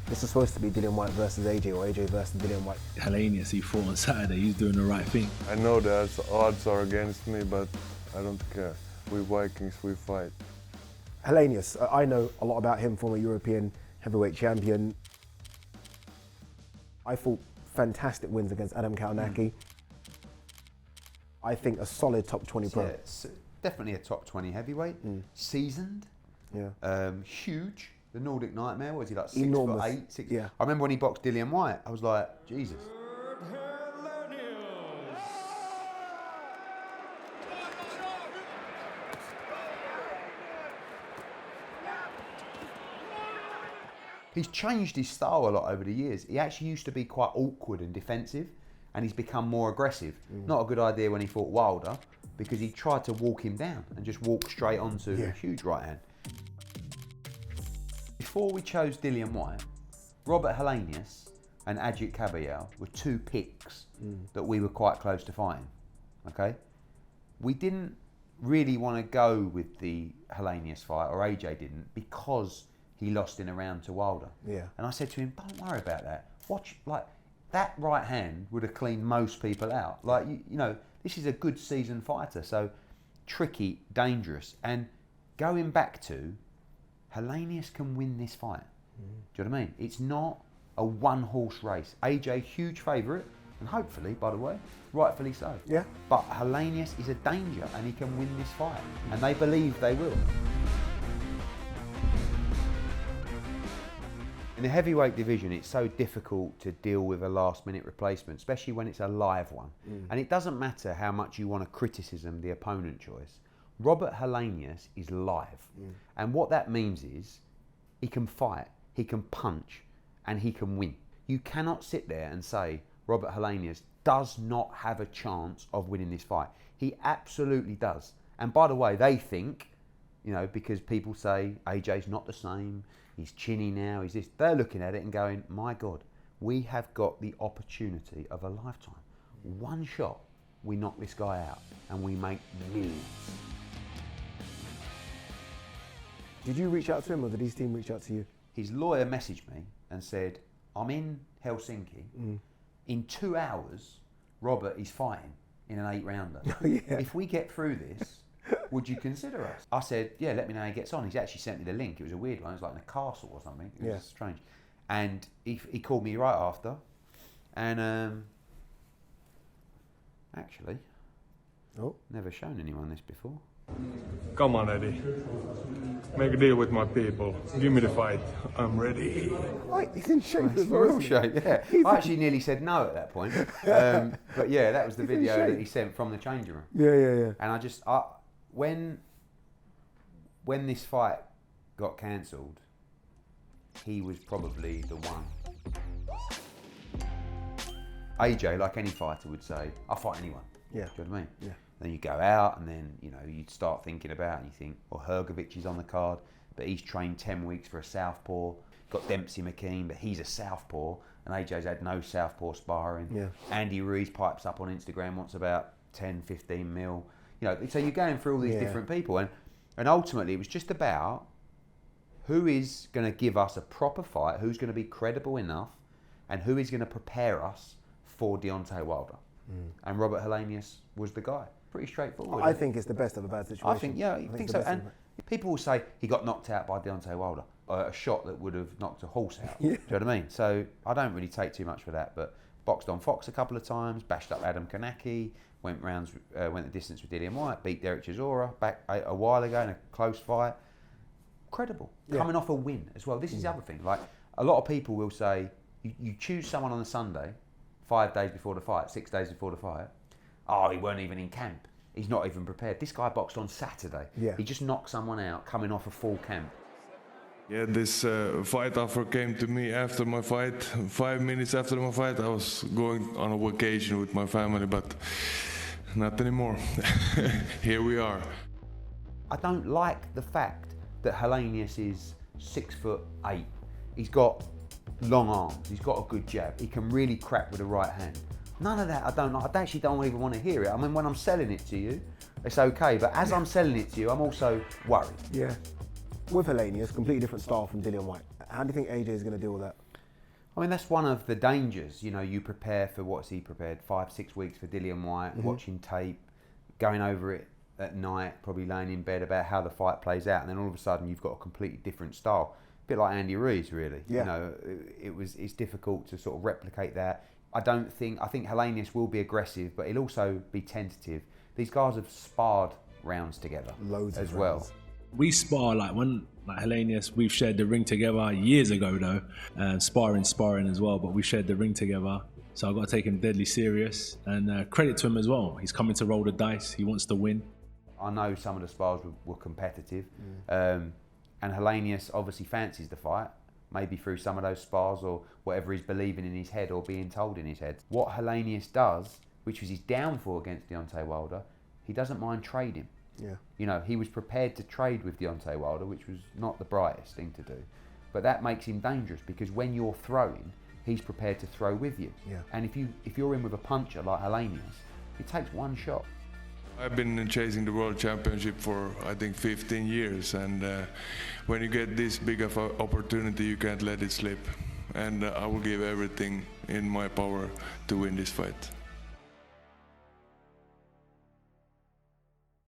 This is supposed to be Dillian Whyte versus AJ, or AJ versus Dillian Whyte. Helenius, he fought on Saturday, he's doing the right thing. I know that odds are against me, but I don't care. We Vikings, we fight. Helenius, I know a lot about him, former European heavyweight champion. I fought fantastic wins against Adam Kalinacki. I think a solid top 20 pro. Yeah, it's definitely a top 20 heavyweight. Seasoned. Yeah. Huge. The Nordic Nightmare, what is he, like 6'8", 6'8"? Yeah. I remember when he boxed Dillian Whyte, I was like, Jesus. He's changed his style a lot over the years. He actually used to be quite awkward and defensive, and he's become more aggressive. Not a good idea when he fought Wilder, because he tried to walk him down and just walk straight onto a huge right hand. Before we chose Dillian Whyte, Robert Helenius and Ajit Kabayel were two picks that we were quite close to fighting. Okay, we didn't really want to go with the Helenius fight, or AJ didn't, because he lost in a round to Wilder. Yeah. And I said to him, don't worry about that. Watch, like, that right hand would have cleaned most people out. Like, you know, this is a good seasoned fighter, so tricky, dangerous. And going back to, Helenius can win this fight. Do you know what I mean? It's not a one-horse race. AJ, huge favourite, and hopefully, by the way, rightfully so. Yeah. But Helenius is a danger, and he can win this fight. And they believe they will. In the heavyweight division, it's so difficult to deal with a last-minute replacement, especially when it's a live one. And it doesn't matter how much you want to criticism the opponent choice. Robert Helenius is live. And what that means is he can fight, he can punch, and he can win. You cannot sit there and say Robert Helenius does not have a chance of winning this fight. He absolutely does. And by the way, they think, you know, because people say AJ's not the same, he's chinny now, he's this. They're looking at it and going, my God, we have got the opportunity of a lifetime. One shot, we knock this guy out and we make millions. Did you reach out to him, or did his team reach out to you? His lawyer messaged me and said, I'm in Helsinki. In 2 hours, Robert is fighting in an 8-rounder. If we get through this, would you consider us? I said, yeah, let me know how he gets on. He's actually sent me the link. It was a weird one. It was like in a castle or something. It was strange. And he called me right after. And actually, never shown anyone this before. Come on, Eddie. Make a deal with my people. Give me the fight. I'm ready. Right, he's in shape as For well. real shape, yeah. I actually nearly said no at that point. But yeah, that was the video that he sent from the changing room. Yeah. And when this fight got cancelled, he was probably the one. AJ, like any fighter would say, I'll fight anyone. Yeah. Do you know what I mean? Yeah. Then you go out and then, you know, you'd start thinking about it and you think, well, Hrgovic is on the card, but he's trained 10 weeks for a southpaw. Got Dempsey McKean, but he's a southpaw, and AJ's had no southpaw sparring. Yeah. Andy Ruiz pipes up on Instagram, wants about 10, 15 mil. You know, so you're going through all these different people, and ultimately it was just about who is going to give us a proper fight, who's going to be credible enough, and who is going to prepare us for Deontay Wilder. And Robert Helenius was the guy. Pretty straightforward. I think it's the best of a bad situation. I think, yeah, I think it's so. the best And people will say he got knocked out by Deontay Wilder, a shot that would have knocked a horse out. Do you know what I mean? So I don't really take too much for that, but boxed on Fox a couple of times, bashed up Adam Kalinacki, went the distance with Dillian Whyte, beat Derek Chisora back a while ago in a close fight. Credible. Coming off a win as well. This is the other thing. Like, a lot of people will say, you choose someone on a Sunday, 5 days before the fight, 6 days before the fight. Oh, he weren't even in camp. He's not even prepared. This guy boxed on Saturday. Yeah. He just knocked someone out coming off a full camp. Yeah, this fight offer came to me after my fight. 5 minutes after my fight, I was going on a vacation with my family, but not anymore. Here we are. I don't like the fact that Helenius is 6'8". He's got long arms. He's got a good jab. He can really crack with the right hand. None of that I don't like. I actually don't even want to hear it. I mean, when I'm selling it to you, it's okay. But as I'm selling it to you, I'm also worried. Yeah. With Helenius, completely different style from Dillian Whyte. How do you think AJ is going to deal with that? I mean, that's one of the dangers. You know, you prepare for, what's he prepared, 5-6 weeks for Dillian Whyte, watching tape, going over it at night, probably laying in bed about how the fight plays out, and then all of a sudden you've got a completely different style. A bit like Andy Ruiz, really. Yeah. You know, it's difficult to sort of replicate that. I think Helenius will be aggressive, but he'll also be tentative. These guys have sparred rounds together Loads as of well. rounds. We spar like Helenius, we've shared the ring together years ago though, sparring as well, but we shared the ring together. So I've got to take him deadly serious, and credit to him as well. He's coming to roll the dice, he wants to win. I know some of the spars were competitive, and Helenius obviously fancies the fight, maybe through some of those spars or whatever he's believing in his head or being told in his head. What Helenius does, which was his downfall against Deontay Wilder, he doesn't mind trading. Yeah. You know, he was prepared to trade with Deontay Wilder, which was not the brightest thing to do. But that makes him dangerous because when you're throwing, he's prepared to throw with you. Yeah. And if you're in with a puncher like Helenius, it takes one shot. I've been chasing the world championship for, I think, 15 years, and when you get this big of an opportunity, you can't let it slip. And I will give everything in my power to win this fight.